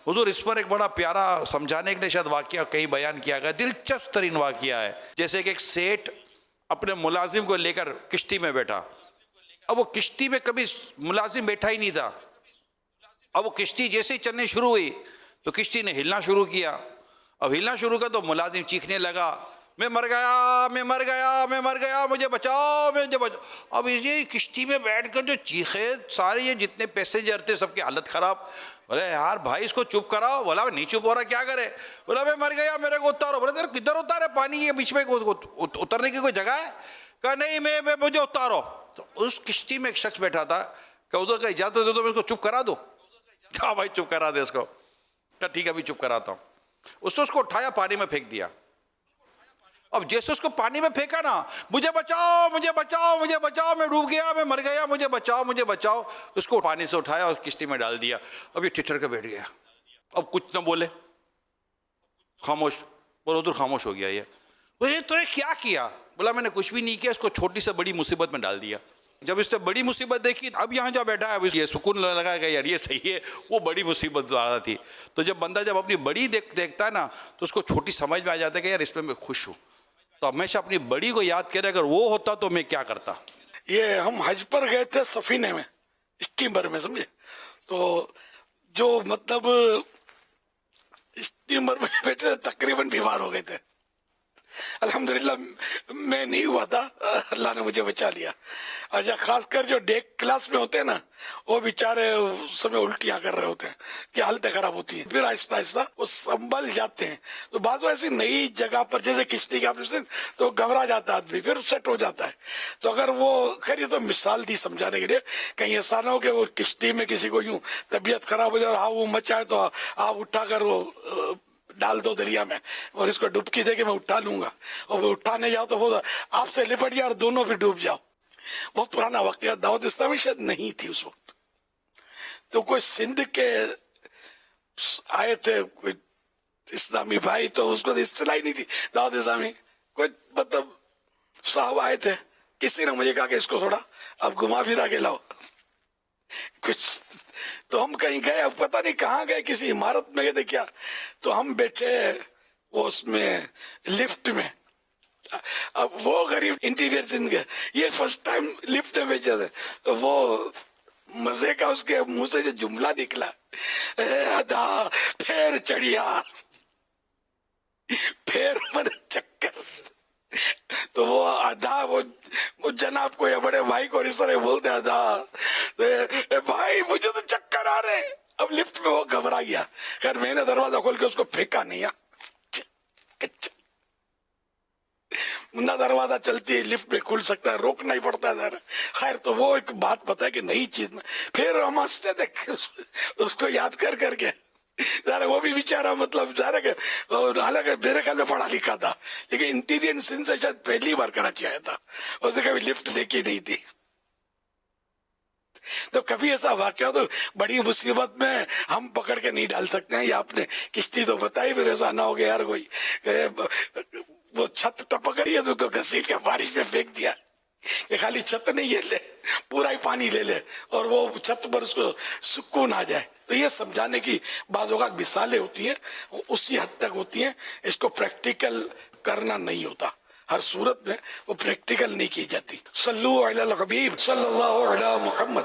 حضور اس پر ایک بڑا پیارا سمجھانے کے لیے شاید واقعہ کہیں بیان کیا گیا، دلچسپ ترین واقعہ ہے. جیسے کہ ایک سیٹ اپنے ملازم کو لے کر کشتی میں بیٹھا. اب وہ کشتی میں کبھی ملازم بیٹھا ہی نہیں تھا. اب وہ کشتی جیسے ہی چلنے شروع ہوئی تو کشتی نے ہلنا شروع کیا. اب ہلنا شروع کیا تو ملازم چیخنے لگا، میں مر گیا، میں مر گیا، میں مر گیا، مجھے بچاؤ، مجھے بچاؤ. اب یہ کشتی میں بیٹھ کر جو چیخے، سارے یہ جتنے پیسنجر تھے سب کی حالت خراب. بولے یار بھائی اس کو چپ کراؤ. بولا نہیں چپ ہو رہا، کیا کرے؟ بولا میں مر گیا، میرے کو اتارو. بولا کدھر اتارے؟ پانی کے بیچ میں اترنے کی کوئی جگہ ہے؟ کہا نہیں، میں مجھے اتارو. تو اس کشتی میں ایک شخص بیٹھا تھا کہ ادھر کا اجازت دے تو میں اس کو چپ کرا دوں. کہا بھائی چپ کرا دے اس کو. کہا ٹھیک ہے ابھی چپ کراتا ہوں. اس نے اس کو اٹھایا، پانی میں پھینک دیا. اب جیسے اس کو پانی میں پھینکا نا، مجھے بچاؤ، مجھے بچاؤ، مجھے بچاؤ، میں ڈوب گیا، میں مر گیا، مجھے بچاؤ، مجھے بچاؤ. اس کو پانی سے اٹھایا اور کشتی میں ڈال دیا. اب یہ ٹھٹر کے بیٹھ گیا. اب کچھ نہ بولے، خاموش. بولو ادھر خاموش ہو گیا. یہ تو یہ کیا کیا؟ بولا میں نے کچھ بھی نہیں کیا، اس کو چھوٹی سے بڑی مصیبت میں ڈال دیا. جب اس نے بڑی مصیبت دیکھی، اب یہاں جو بیٹھا ہے اب یہ سکون لگا کہ یار یہ صحیح ہے، وہ بڑی مصیبت زیادہ تھی. تو جب بندہ جب اپنی بڑی دیکھتا ہے نا تو اس کو چھوٹی سمجھ میں آ جاتا ہے کہ یار اس میں خوش ہوں. تو ہمیشہ اپنی بڑی کو یاد کرے، اگر وہ ہوتا تو میں کیا کرتا. یہ ہم حج پر گئے تھے سفینے میں، اسٹیمر میں، سمجھے؟ تو جو مطلب اسٹیمر میں بیٹھے تقریباً بیمار ہو گئے تھے. الحمدللہ میں نہیں ہوا تھا، اللہ نے مجھے بچا لیا. اچھا، خاص کر جو ڈیک کلاس میں ہوتے ہیں نا، وہ بیچارے سمے الٹیاں کر رہے ہوتے ہیں کہ حالتیں خراب ہوتی ہیں. پھر آہستہ آہستہ وہ سنبھل جاتے ہیں. تو بعض ایسی نئی جگہ پر جیسے کشتی کا آپریشن تو گھبرا جاتا آدمی، پھر سیٹ ہو جاتا ہے. تو اگر وہ خیر، یہ تو مثال دی سمجھانے کے لیے، کہیں ایسا نہ ہو کہ وہ کشتی میں کسی کو یوں طبیعت خراب ہو جائے اور وہ مچائے تو آپ اٹھا کر وہ ڈال دو دریا میں اور اس کو ڈبکی دے کے میں اٹھا لوں گا، اور وہ اٹھانے جاؤ تو وہ آپ سے لپٹ جائے اور دونوں پھر ڈوب جاؤ. بہت پرانا واقعہ. دعوت اسلامی شاید نہیں تھی اس وقت. تو کوئی سندھ کے آئے تھے کوئی اسلامی بھائی، تو اس کو اصطلاح ہی نہیں تھی دعوت اسلامی. کوئی مطلب صاحب آئے تھے، کسی نے مجھے کہا کہ اس کو تھوڑا اب گھما پھرا کے لاؤ کچھ. تو ہم کہیں گئے، اب پتہ نہیں کہاں گئے، کسی عمارت میں گئے تھے کیا. تو ہم بیٹھے وہ اس میں لفٹ میں. اب وہ غریب انٹیریئر سندھ کے، یہ فرسٹ ٹائم لفٹ میں بیٹھے تھے. تو وہ مزے کا اس کے منہ سے جو جملہ نکلا، اے ادا پھر چڑھیا، پھر من چکر. تو وہ ادا وہ جناب کو یا بڑے بھائی کو اس طرح بولتے ہیں، ادا بھائی مجھے تو چکر آ رہے. اب لفٹ میں وہ گھبرا گیا. خیر میں نے دروازہ کھول کے اس کو پھینکا نہیں. نہ دروازہ چلتی ہے لفٹ میں کھل سکتا ہے، روکنا ہی پڑتا ہے ذرا. خیر تو وہ ایک بات پتہ ہے کہ نئی چیز میں پھر ہم ہنستے تھے اس کو یاد کر کے. ذرا وہ بھی بیچارہ مطلب ظاہر ہے کہ حالانکہ میرے خیال میں پڑھا لکھا تھا، لیکن انٹیرین سندھ سے شاید پہلی بار کراچی آیا تھا، اس نے کبھی لفٹ دیکھی نہیں تھی. تو کبھی ایسا واقعہ ہو تو بڑی مصیبت میں ہم پکڑ کے نہیں ڈال سکتے ہیں. یا آپ نے کشتی تو بتائی، پھر ایسا نہ ہو گیا یار کوئی وہ چھت ٹپک رہی ہے تو اس کو گھسیٹ کے بارش میں پھینک دیا کہ خالی چھت نہیں یہ لے، پورا ہی پانی لے لے اور وہ چھت پر اس کو سکون آ جائے. تو یہ سمجھانے کی بعض اوقات مثالیں ہوتی ہیں، اسی حد تک ہوتی ہیں. اس کو پریکٹیکل کرنا نہیں ہوتا. ہر صورت میں وہ پریکٹیکل نہیں کی جاتی. صلو علی الحبیب صلی اللہ علی محمد.